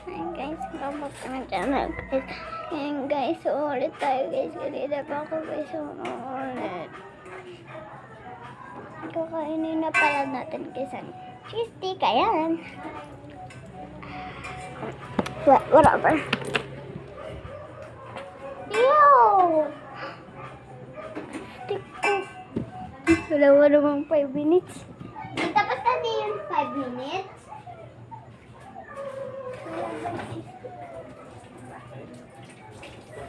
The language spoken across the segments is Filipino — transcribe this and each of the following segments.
Ayan guys, babak na channel guys. Ayan guys, so ulit tayo guys. Kanina pa ako guys, so ulit. Kakainin na pala natin guys ang cheese stick. Ayan. Whatever. Yo! Stick ko. Wala mo namang 5 minutes. Tapos na din yung 5 minutes.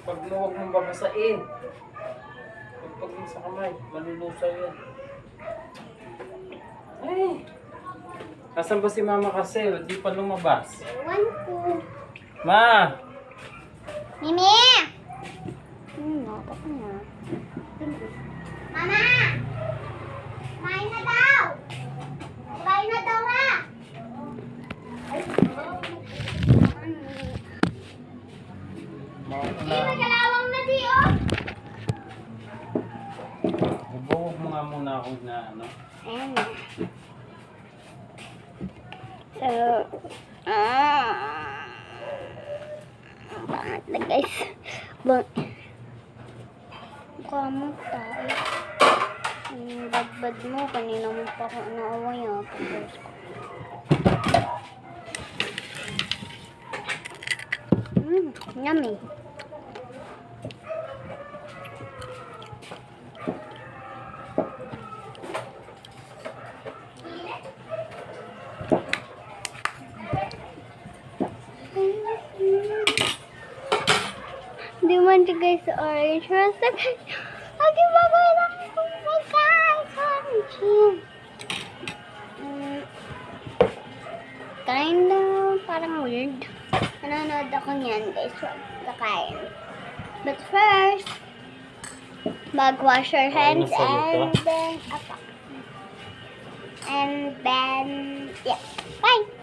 Pag huwag mong babasain. Pag mo sa kamay, malulusaw yan. Ay! Asan ba si Mama kasi? Di pa lumabas. Ewan ko. Ma! Mimi! Nakapag na. Mama! Kumain na daw! Kumain na daw ha! Hindi, magalawang na di oh! Huwag mo nga muna ako na ano. Ayan na. So, bangat na guys. Mukha mo tayo. Yung badbad mo, kanina mo pa ako naaway ah. Pag-post ko. Yummy. Di man siya guys sa orange. Basta guys, lagi bagay lang ako guys. Orange. Kinda parang weird. Nanonood ako niyan guys. Kakain. But first, mag-wash your hands and then, yeah. Bye!